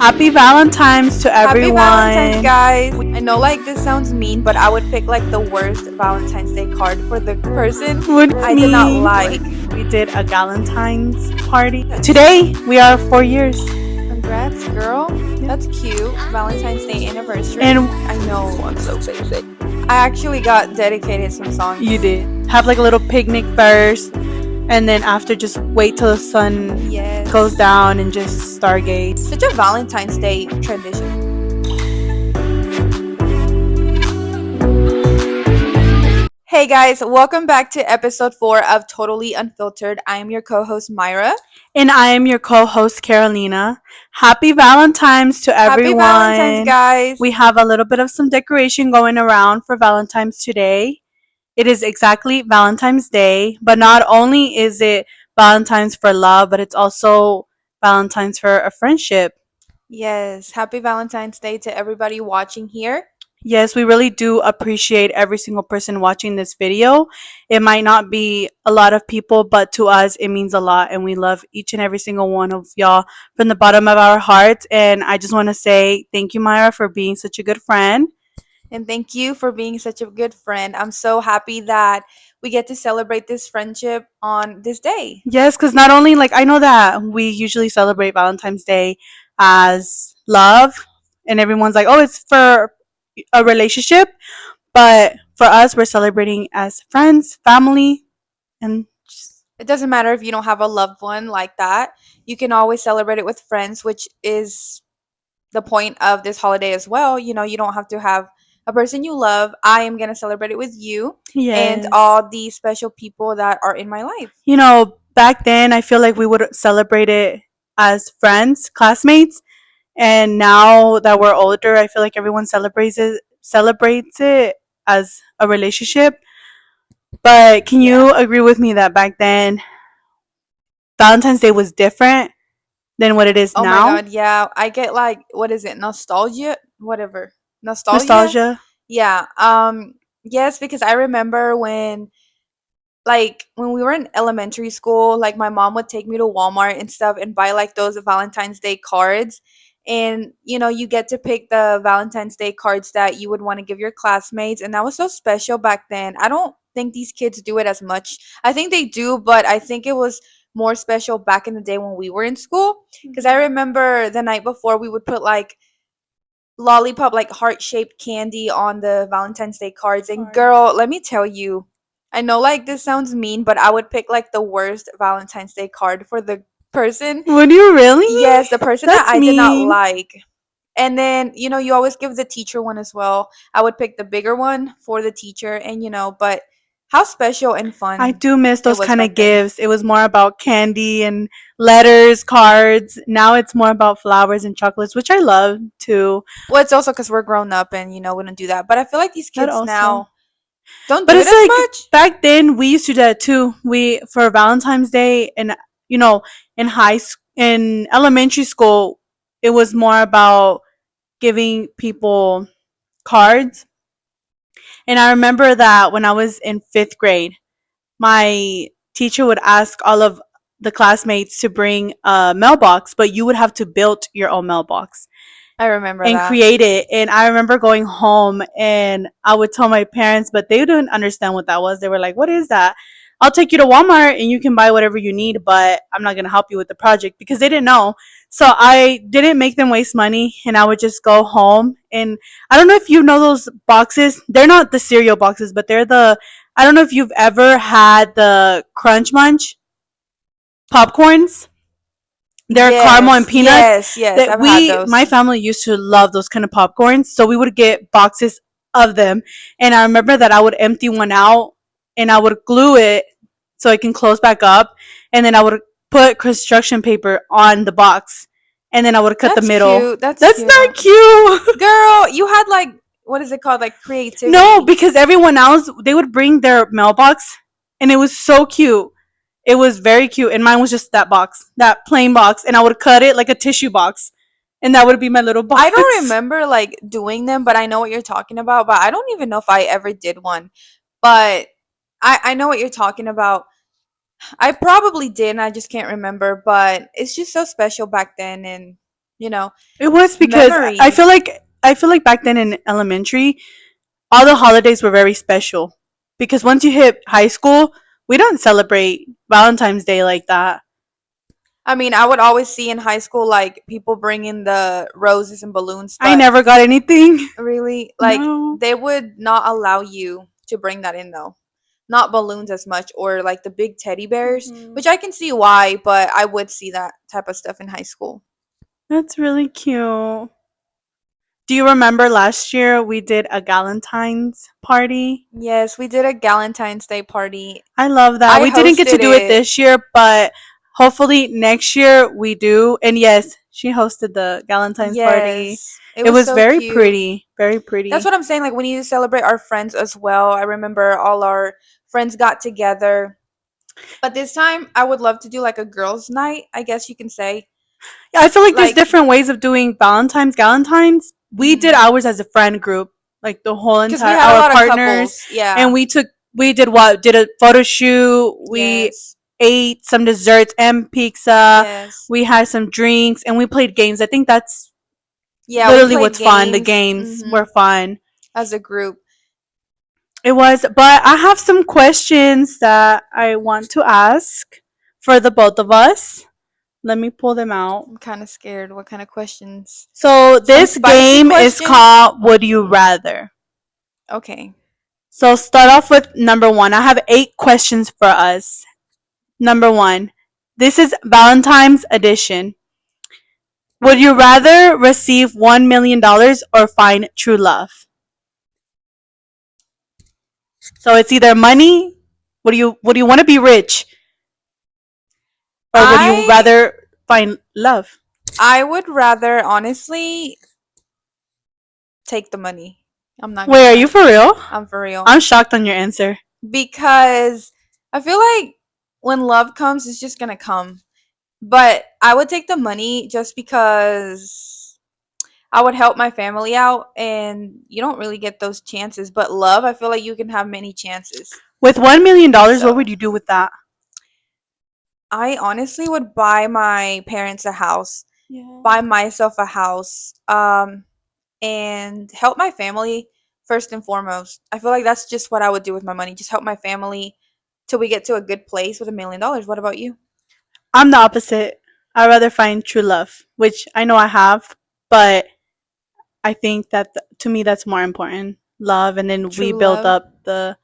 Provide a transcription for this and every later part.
Happy Valentines to Happy Valentine's, everyone. guys. I know this sounds mean, but I would pick the worst Valentine's Day card for the person What do you I did not mean? like. We did a Valentine's party. Today we are 4 years. Congrats, girl. That's cute. Valentine's Day anniversary. And I know, I'm so basic. I actually got dedicated some songs. you did. Have a little picnic first, and then after just wait till the sun goes down and just stargaze. Such a Valentine's Day tradition. Hey guys, welcome back to episode 4 of Totally Unfiltered. I am your co-host Myra. And I am your co-host Carolina. Happy Valentine's to everyone. Happy Valentine's, guys. We have a little bit of some decoration going around for Valentine's today. It is exactly Valentine's Day, but not only is it Valentine's for love, but it's also Valentine's for a friendship. Yes, happy Valentine's Day to everybody watching here. Yes, we really do appreciate every single person watching this video. It might not be a lot of people, but to us, it means a lot. And we love each and every single one of y'all from the bottom of our hearts. And I just want to say thank you, Myra, for being such a good friend. And thank you for being such a good friend. I'm so happy that we get to celebrate this friendship on this day. Yes, because not only, I know that we usually celebrate Valentine's Day as love, and everyone's like, oh, it's for a relationship. But for us, we're celebrating as friends, family, and it doesn't matter if you don't have a loved one like that. You can always celebrate it with friends, which is the point of this holiday as well. You know, you don't have to have a person you love. I am going to celebrate it with you and all the special people that are in my life. You know, back then, I feel like we would celebrate it as friends, classmates. And now that we're older, I feel like everyone celebrates it as a relationship. But can you agree with me that back then Valentine's Day was different than what it is now? Oh my god, yeah. I get what is it? Nostalgia? Whatever. Nostalgia? Yeah. Yes, because I remember when we were in elementary school, my mom would take me to Walmart and stuff and buy those Valentine's Day cards. And you get to pick the Valentine's Day cards that you would want to give your classmates, and that was so special back then. I don't think these kids do it as much. I think they do, but I think it was more special back in the day when we were in school, because I remember the night before we would put lollipop, heart-shaped candy on the Valentine's Day cards. And girl, let me tell you, I know this sounds mean, but I would pick the worst Valentine's Day card for the person. Would you really? Yes, the person that I did not like. And then, you always give the teacher one as well. I would pick the bigger one for the teacher, and but how special and fun. I do miss those kind of gifts. It was more about candy and letters, cards. Now it's more about flowers and chocolates, which I love too. Well, it's also because we're grown up and, we don't do that. But I feel like these kids now don't but do it's it as much. Back then we used to do that too. We, for Valentine's Day, and in elementary school, it was more about giving people cards. And I remember that when I was in 5th grade, my teacher would ask all of the classmates to bring a mailbox, but you would have to build your own mailbox. I remember and that. Create it. And I remember going home and I would tell my parents, but they didn't understand what that was. They were like, what is that? I'll take you to Walmart and you can buy whatever you need, but I'm not going to help you with the project, because they didn't know. So I didn't make them waste money, and I would just go home. And I don't know if you know those boxes. They're not the cereal boxes, but they're I don't know if you've ever had the Crunch Munch popcorns. They're caramel and peanuts. Yes, I've had those. My family used to love those kind of popcorns, so we would get boxes of them. And I remember that I would empty one out and I would glue it so it can close back up, and then I would put construction paper on the box, and then I would cut the middle. Cute. That's not cute. Girl, you had what is it called? Creativity. No, because everyone else, they would bring their mailbox, and it was so cute. It was very cute, and mine was just that box, that plain box, and I would cut it like a tissue box, and that would be my little box. I don't remember doing them, but I know what you're talking about. But I don't even know if I ever did one. But I know what you're talking about. I probably did, and I just can't remember. But it's just so special back then, and you know, It was because memories. I feel like back then in elementary, all the holidays were very special. Because once you hit high school, we don't celebrate Valentine's Day like that. I mean, I would always see in high school like people bringing the roses and balloons, I but never got anything. really, like No. they would not allow you to bring that in though. Not balloons as much or like the big teddy bears, Hmm. which I can see why, but I would see that type of stuff in high school. That's really cute. Do you remember last year we did a Valentine's party? Yes, we did a Valentine's Day party. I love that. I We didn't get to hosted do it it. this year, but hopefully next year we do. And yes, she hosted the Valentine's party. Yes, it It was was so very cute. pretty, very That's pretty. what I'm saying. Like, we need to celebrate our friends as well. I remember all our friends got together. But this time, I would love to do like a girls' night, I guess you can say. Yeah, I feel like there's Like, different ways of doing Valentine's. Valentine's. We did mhm. ours as a friend group, like the whole Because we entire had a our lot of partners, couples. and Yeah. we did what? Did a photo shoot. We Yes. ate some desserts and pizza. Yes. We had some drinks and we played games. I think that's Yeah, we literally played what's fun. The games games were fun. as a group. It was, but I have some questions that I want to ask for the both of us. Let me pull them out. I'm kind of scared. What kind of questions? So Some this spicy game is questions? called Would You Rather. Okay. So start off with number one. I have 8 questions for us. Number one. This is Valentine's edition. Would you rather receive $1 million or find true love? So it's either money. Would you want to be rich, or would you I rather find love? I would rather honestly take the money. I'm not Wait, gonna are you lie. for real? I'm for real. I'm shocked on your answer. Because I feel like when love comes, it's just gonna come. But I would take the money just because I would help my family out, and you don't really get those chances. But love, I feel like you can have many chances. With $1 million, what So would you do with that? I honestly would buy my parents a house, Yeah. buy myself a house, and help my family first and foremost. I feel like that's just what I would do with my money. Just help my family till we get to a good place with $1 million. What about you? I'm the opposite. I'd rather find true love, which I know I have, but I think that to me that's more important. Love, and then we True build love. up the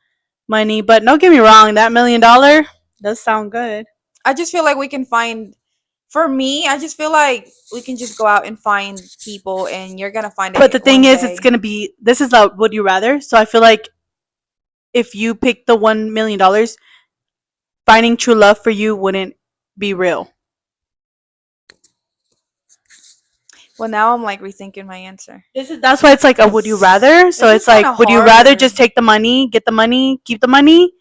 money. But don't get me wrong, that $1 million does sound good. I just feel like we can find, for me, I just feel like we can just go out and find people and you're going to find But it the thing one is, it's day. gonna be this is a would you rather. So I feel like if you pick the $1 million, finding true love for you wouldn't be real. Well, now I'm like rethinking my answer. That's why it's like a would you rather. So This is it's kind like, of would you rather hard. just take the money, get the money, keep the money,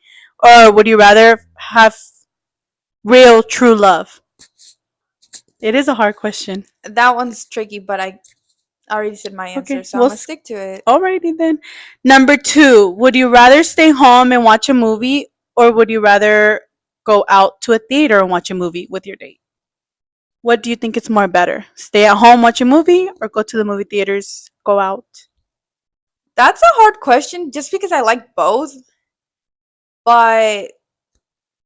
or would you rather have real true love? It is a hard question. That one's tricky, but I already said my answer, Okay, so I'm well, going to stick to it. alrighty then. Number two, would you rather stay home and watch a movie, or would you rather go out to a theater and watch a movie with your date? What do you think is more better? Stay at home, watch a movie, or go to the movie theaters, go out? That's a hard question just because I like both, but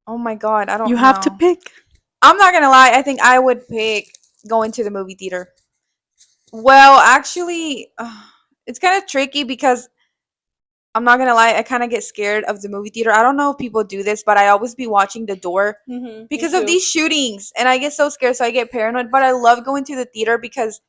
oh my god, I You don't have to know. pick. I'm not going to lie, I think I would pick going to the movie theater. Well, actually, it's kind of tricky because I'm not gonna lie, I kind of get scared of the movie theater. I don't know if people do this, but I always be watching the door Me because of too. these shootings, and I get so scared, so I get paranoid. But I love going to the theater because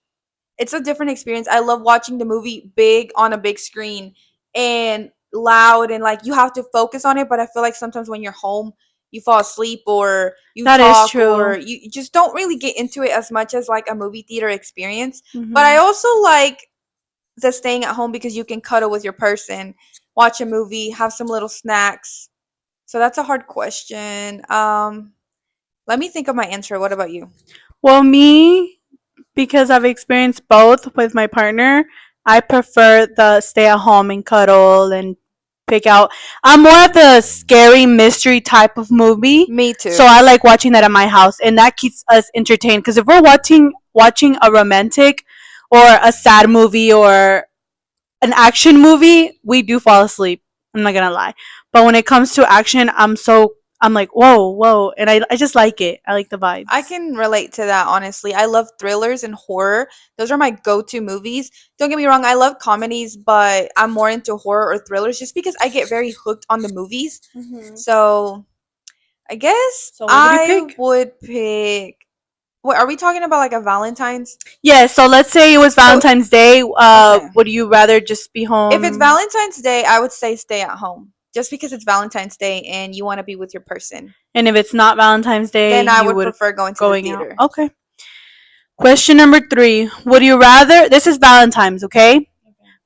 it's a different experience. I love watching the movie big on a big screen and loud, and like you have to focus on it. But I feel like sometimes when you're home, you fall asleep or you That is talk or true. you just don't really get into it as much as like a movie theater experience. But I Hmm. also like the staying at home because you can cuddle with your person, watch a movie, have some little snacks. So that's a hard question. Let me think of my answer. What about you? Well, me, because I've experienced both with my partner, I prefer the stay at home and cuddle and pick out. I'm more of the scary mystery type of movie, Me so too. I like watching that at my house, and that keeps us entertained. Because if we're watching a romantic or a sad movie or an action movie, we do fall asleep. I'm not gonna lie, but when it comes to action, I'm like whoa, whoa, and I just like it. I like the I vibes. can relate to that, honestly. I love thrillers and horror. Those are my go-to movies. Don't get me wrong, I love comedies, but I'm more into horror or thrillers just because I get very hooked on the movies. Hmm. So, I guess So what would you I pick? would pick. What are we talking about, like a Valentine's? Yeah, so let's say it was So, Valentine's Day. okay. Would you rather just be If it's home? Valentine's Day, I would say stay at home. Just because it's Valentine's Day and you want to be with your person. And if it's not Valentine's Day, Then I you would would prefer going to the going out. theater. Okay. Question number 3. Would you rather, this is Valentine's, okay?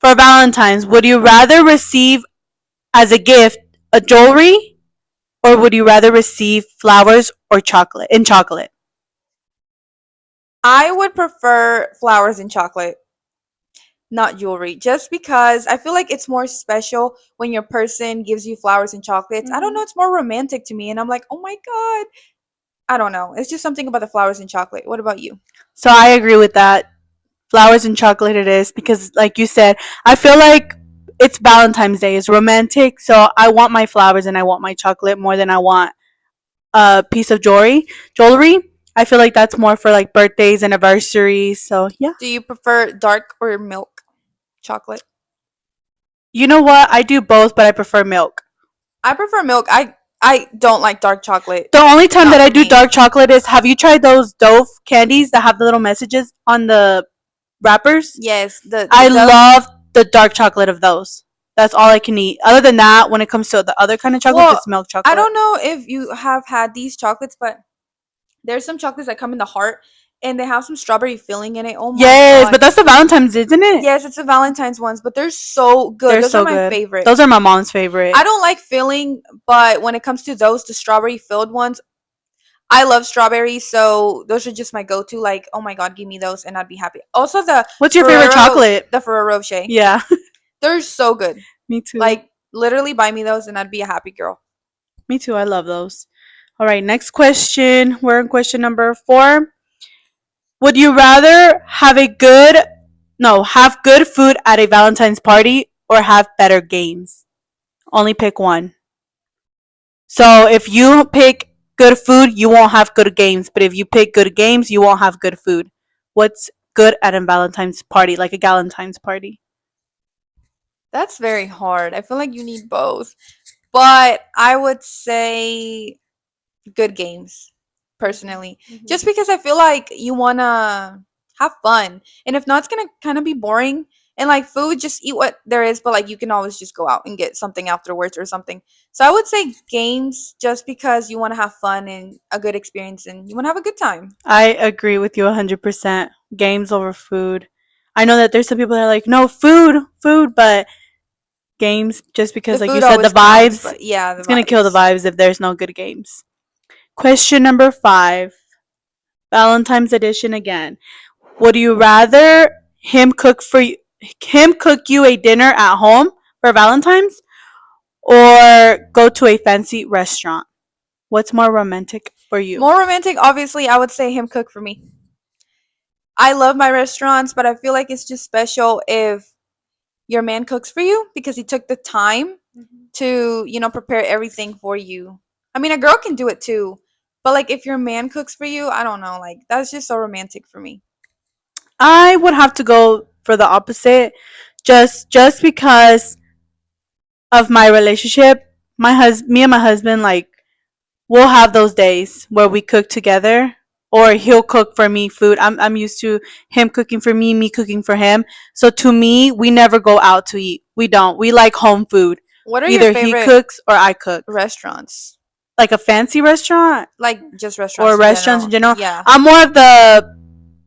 For Valentine's, would you rather receive as a gift a jewelry or would you rather receive flowers or chocolate in chocolate? I would prefer flowers and chocolate, not jewelry, just because I feel like it's more special when your person gives you flowers and chocolates. I don't know, Hmm. it's more romantic to me, and I'm like, oh my god. I don't know. It's just something about the flowers and chocolate. What about you? So I agree with that. Flowers and chocolate it is because like you said, I feel like it's Valentine's Day. It's romantic, so I want my flowers and I want my chocolate more than I want a piece of jewelry. I feel like that's more for like birthdays, anniversaries. So yeah. Do you prefer dark or milk chocolate? You know what? I do both, but I prefer milk. I prefer milk. I don't like dark chocolate. The only time that Not I for do me. dark chocolate is, have you tried those Dove candies that have the little messages on the wrappers? Yes, the I Dove. love the dark chocolate of those. That's all I can eat. Other than that, when it comes to the other kind of chocolate, Well, just milk I chocolate. don't know if you have had these chocolates, but there's some chocolates that come in the heart and they have some strawberry filling in it. Oh my Yes, god. but that's the Valentine's, isn't it? Yes, it's the Valentine's ones, but they're so good. They're Those are so my good. favorite. Those are my mom's favorite. I don't like filling, but when it comes to those, the strawberry filled ones, I love strawberries, so those are just my go-to. Like, oh my god, give me those, and I'd be happy. Also, What's your favorite chocolate? The Ferrero Rocher, Yeah, they're so good. me too. Like, literally, buy me those, and I'd be a happy girl. Me too. I love those. All right, next question. We're in question number 4. Would you rather have a good, no, have good food at a Valentine's party or have better games? Only pick one. So if you pick good food, you won't have good games. But if you pick good games, you won't have good food. What's good at a Valentine's party, like a Galentine's party? That's very hard. I feel like you need both, but I would say good games personally, just Mm-hmm. because I feel like you want to have fun, and if not, it's going to kind of be boring. And like food, just eat what there is, but like you can always just go out and get something afterwards or something. So I would say games, just because you want to have fun and a good experience and you want to have a good time. I agree with you 100%. Games over food. I know that there's some people that are like, no, food, but games, just The because, like you food said, the always counts, vibes, but yeah, the it's going to kill the vibes. vibes if there's no good games. Question number 5, Valentine's edition again. Would you rather him cook you a dinner at home for Valentine's or go to a fancy restaurant? What's more romantic for you? More romantic, obviously, I would say him cook for me. I love my restaurants, but I feel like it's just special if your man cooks for you because he took the time to, prepare everything for you. I mean, a girl can do it too, but like if your man cooks for you, I don't know, like that's just so romantic for me. I would have to go for the opposite, just because of my relationship. Me and my husband, like, we'll have those days where we cook together, or he'll cook for me food. I'm used to him cooking for me cooking for him. So to me, we never go out to eat. We don't. We like home food. What are your Either he favorite cooks or I cook. restaurants? Like a fancy restaurant Like just or restaurants in restaurants in general. general. Yeah. I'm more of the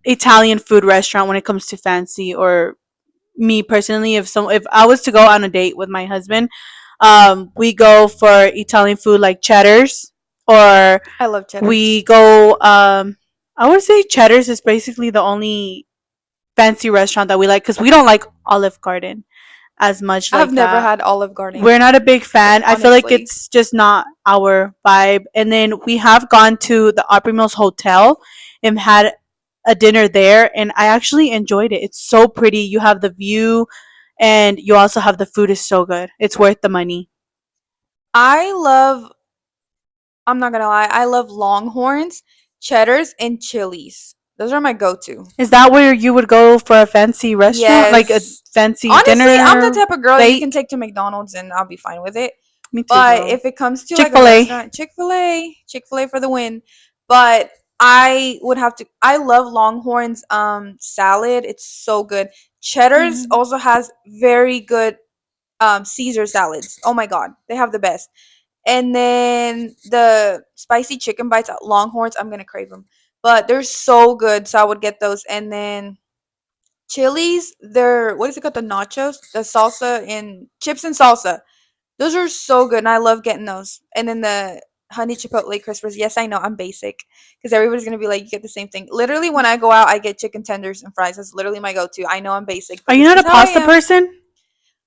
Italian food restaurant when it comes to fancy, or me personally, if I was to go on a date with my husband, we go for Italian food like Cheddar's, or I love cheddars. we go. I would say Cheddar's is basically the only fancy restaurant that we like because we don't like Olive Garden. as much I've like never that. had Olive We're Garden, not a big fan. I feel like honestly. it's just not our vibe. And then we have gone to the Opry Mills Hotel and had a dinner there, and I actually enjoyed it. It's so pretty. You have the view, and you also have the food is so good. It's worth the money. I love, I'm not gonna lie, I love Longhorns, Cheddars, and Chili's. Those are my go to. Is that where you would go for a fancy restaurant, like a Yes. fancy Honestly, I'm the dinner type of girl you plate? can take to McDonald's and I'll be fine with it. Me too, But girl. if it comes to Chick like a fil A. restaurant, Chick-fil-A, Chick-fil-A for the win. But I would have to, I love Longhorn's salad. It's so good. Cheddar's Mhm. also has very good Caesar salads. Oh my god, they have the best. And then the spicy chicken bites at Longhorns, I'm gonna crave them. But they're so good, so I would get those. And then Chili's, they're what is it called? The nachos, the salsa and chips and salsa. Those are so good, and I love getting those. And then the honey chipotle crispers. Yes, I know I'm basic because everybody's gonna be like, you get the same thing. Literally, when I go out, I get chicken tenders and fries. That's literally my go-to. I know I'm basic, Are but you it's not a just how I pasta am. person?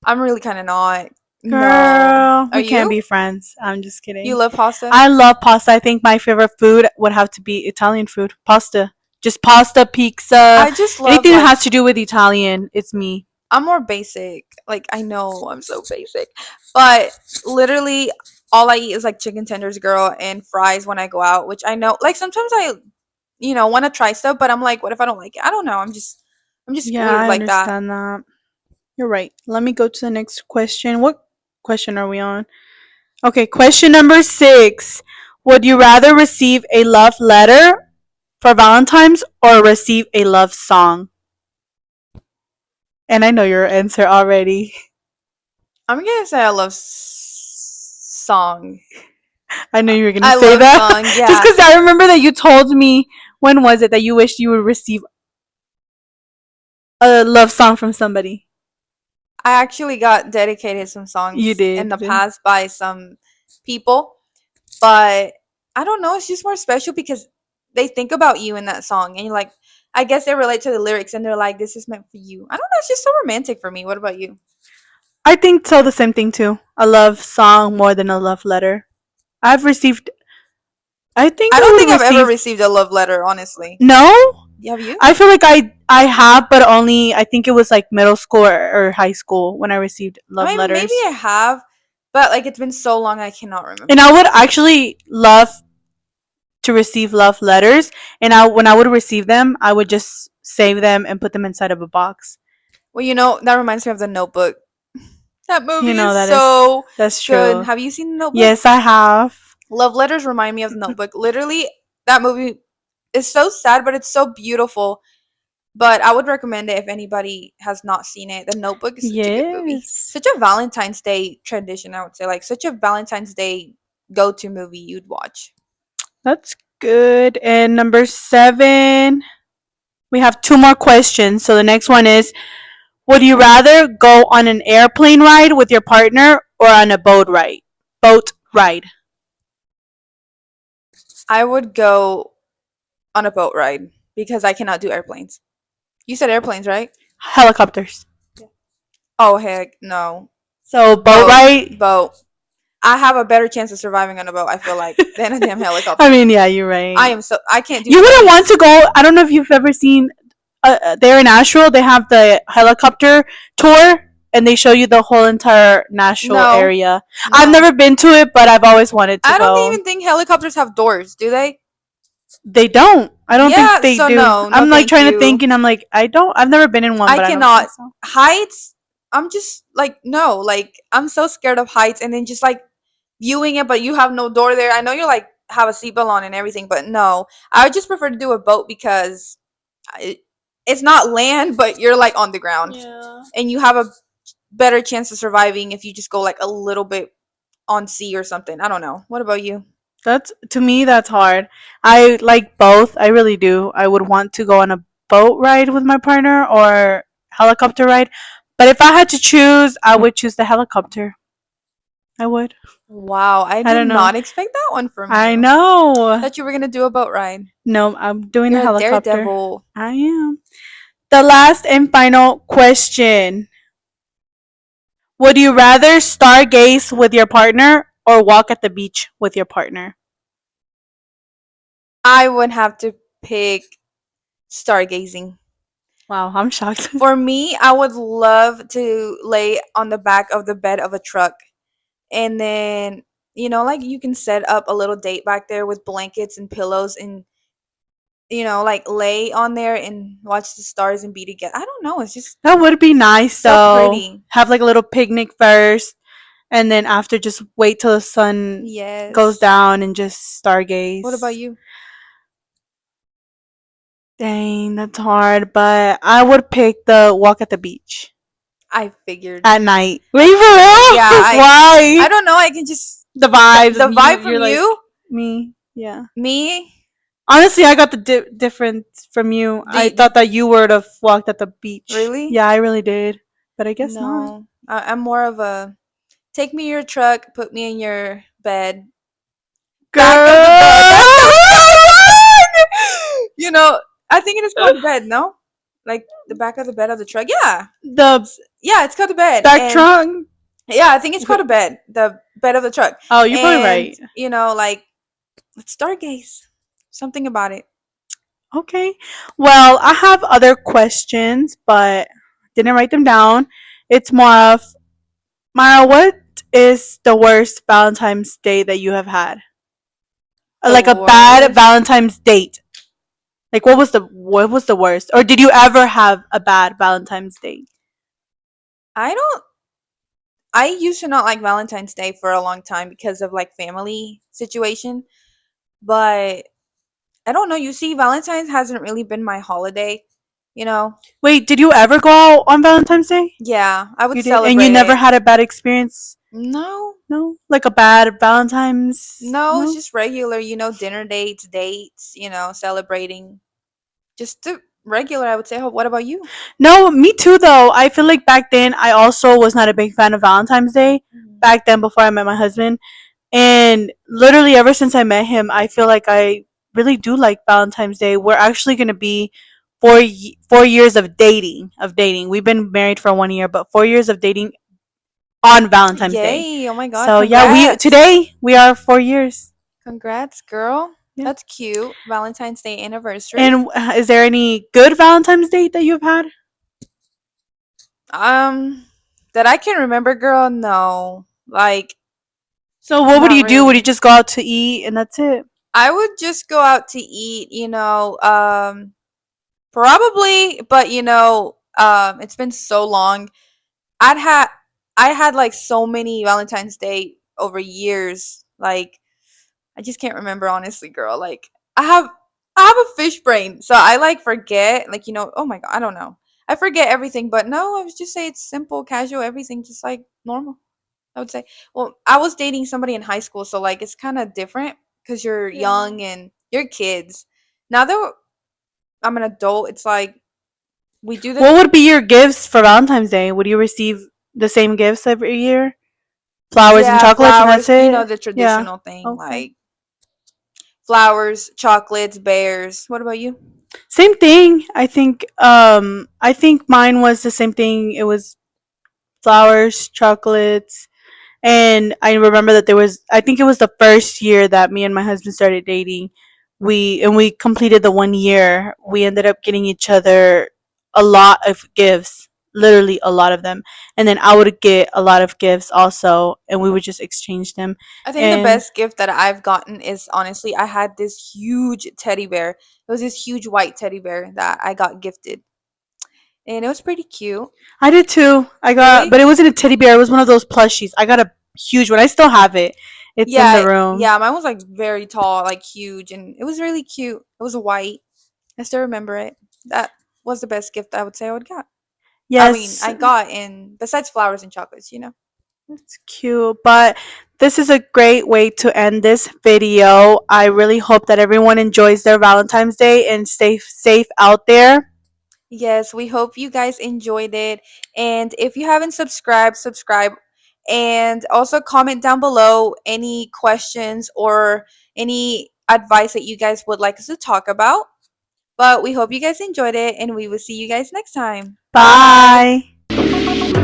I'm really kind of not. No, Girl, are we can't you? be friends. I'm just You kidding. love pasta? I love pasta. I think my favorite food would have to be Italian food. Pasta. Just pasta, pizza, I just love anything that like has to do with Italian. It's me. I'm more basic. Like I know I'm so basic, but literally all I eat is like chicken tenders, girl, and fries when I go out. Which I know, like sometimes I, want to try stuff, but I'm like, what if I don't like it? I don't know. I'm just Yeah, weird I like that. understand that. You're right. Let me go to the next question. What question are we on? Okay, question number 6. Would you rather receive a love letter for Valentine's or receive a love song? And I know your answer already. I'm gonna say I love song. I knew you were going to I say love that. song. Just Yeah, because I remember that you told me, when was it, that you wished you would receive a love song from somebody? I actually got dedicated some You songs in the did. past by some people, but I don't know. It's just more special because they think about you in that song, and you're like, I guess they relate to the lyrics, and they're like, "This is meant for you." I don't know. It's just so romantic for me. What about you? I think so, the same thing too. A love song more than a love letter. I've received, I think I I don't would think I've ever receive, received a love letter, honestly. no? Have you? I feel like I have, but only, I think it was like middle school or high school when I received I love mean, maybe letters. I have, but like it's been so long, I cannot And I remember. would actually love to receive love letters, and when I would receive them, I would just save them and put them inside of a box. Well, that reminds me of The Notebook. That You movie know is that is so that's good. true. Have you seen The Notebook? Yes, I have. Love letters remind me of The Notebook. Literally, that movie is so sad, but it's so beautiful. But I would recommend it if anybody has not seen it. The Notebook is such a good movie. Yes. Such a Valentine's Day tradition, I would say. Like such a Valentine's Day go-to movie you'd watch. That's good. And number 7, we have two more questions. So the next one is, would you rather go on an airplane ride with your partner or on a boat ride? Boat ride. I would go on a boat ride because I cannot do airplanes. You said airplanes, right? Helicopters. Oh heck, no. So boat Boat. ride. Boat. I have a better chance of surviving on a boat, I feel like, than a damn I helicopter. mean, yeah, you're right. I can't do You wouldn't want planes. to go. I don't know if you've ever seen. There in Nashville, they have the helicopter tour, and they show you the whole entire Nashville No. area. I've No. never been to it, but I've always wanted to I don't go. even think helicopters have doors, do they? They don't. I don't think Yeah, they so do. no, no I'm like thank trying to think, you. and I'm like, I don't. I've never been in one, I but I don't think cannot. so. Heights, I'm just like no, like I'm so scared of heights and then just like viewing it, but you have no door there. I know you're like have a seatbelt on and everything, but no. I would just prefer to do a boat because it, it's not land, but you're like on the ground. Yeah. And you have a better chance of surviving if you just go like a little bit on sea or something. I don't know. What about you? That's to me. That's hard. I like both. I really do. I would want to go on a boat ride with my partner or helicopter ride. But if I had to choose, I would choose the helicopter. I would. Wow, I I did don't know. not expect that one from I you. know. Thought you were gonna do a boat ride. No, I'm doing the You're a helicopter. daredevil. I am. The last and final question. Would you rather stargaze with your partner or walk at the beach with your partner? I would have to pick stargazing. Wow, I'm shocked. For me, I would love to lay on the back of the bed of a truck, and then like you can set up a little date back there with blankets and pillows, and like lay on there and watch the stars and be together. I don't know, it's just That would be nice so though. pretty. Have like a little picnic first, and then after just wait till the sun goes Yes. down and just What about stargaze. you? Dang, that's hard, but I would pick the walk at the beach I figured. at night. Wait, for Yeah, real? I Why? don't know, I can just The vibes, the and you, vibe you're from like you, me. Yeah. me, Honestly, I got the difference from you. I the thought that you would have walked at the beach. really? Yeah, I really did, but I guess not. No. I'm more of a take me your truck, put me in your bed. Girl, Back of the bed. That's so sad. I think it is called the bed, no? Like the back of the bed of the truck. Yeah. the Yeah, it's called the bed. back And trunk. yeah, I think it's called a bed. The bed of the truck. Oh, you're probably And, right. like let's stargaze. Something about it. Okay. Well, I have other questions, but didn't write them down. It's more of Mara. What is the worst Valentine's Day that you have had? The Like a bad worst. Valentine's date. Like what was the worst? Or did you ever have a bad Valentine's date? I don't I used to not like Valentine's Day for a long time because of like family situation, but I don't know. You see, Valentine's hasn't really been my holiday. You know? Wait, did you ever go out on Valentine's Day? Yeah, I would You did, and you celebrate never it. had a bad experience. No, No, like a bad Valentine's. no, it's No, just regular. Dinner dates. Celebrating. Just the regular, I would say. What about you? no, me too. Though I feel like back then I also was not a big fan of Valentine's Day. Mhm. Back then, before I met my husband, and literally ever since I met him, I feel like I really do like Valentine's Day. We're actually gonna be 4 years of dating. We've been married for 1 year, but 4 years of dating on Valentine's Day. Yay! Oh my God! So yeah, we Congrats! today we are 4 years. Congrats, girl. Yeah. That's cute. Valentine's Day anniversary. And is there any good Valentine's date that you've had? Um, that I can remember, girl. No, like So what would not you do? Would you really. just go out to eat and that's it? I would just go out to eat. Probably, but it's been so long. I'd had I had like so many Valentine's Day over years. Like I just can't remember honestly, girl. Like I have a fish brain, so I like forget. Like oh my god, I don't know. I forget everything, but no, I would just say it's simple, casual, everything, just like normal. I would say. Well, I was dating somebody in high school, so like it's kind of different because you're Yeah. young and you're kids. Now that I'm an adult, it's like we do the What would be your gifts for Valentine's Day? Would you receive the same gifts every year? Flowers and yeah, chocolates and that's flowers, it? the Yeah. traditional thing Okay. like flowers, chocolates, bears. What about you? Same thing. I think mine was the same thing. It was flowers, chocolates, and I remember that I think it was the first year that me and my husband started dating. We completed the 1 year. We ended up getting each other a lot of gifts, literally a lot of them. And then I would get a lot of gifts also, and we would just exchange them. I think the And best gift that I've gotten is honestly I had this huge teddy bear. It was this huge white teddy bear that I got gifted. And it was pretty cute. I did too. Really? But it wasn't a teddy bear. It was one of those plushies. I got a huge one. I still have it. It's in the Yeah, room. yeah, mine was like very tall, like huge, and it was really cute. It was white. I still remember it. That was the best gift I would say I would got. I mean, Yes, I got in besides flowers and chocolates. it's cute. But this is a great way to end this video. I really hope that everyone enjoys their Valentine's Day and stay safe out there. Yes, we hope you guys enjoyed it. And if you haven't subscribed, subscribe. And also comment down below any questions or any advice that you guys would like us to talk about. But we hope you guys enjoyed it, and we will see you guys next time. Bye. Bye.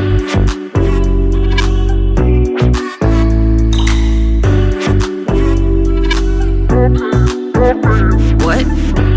What?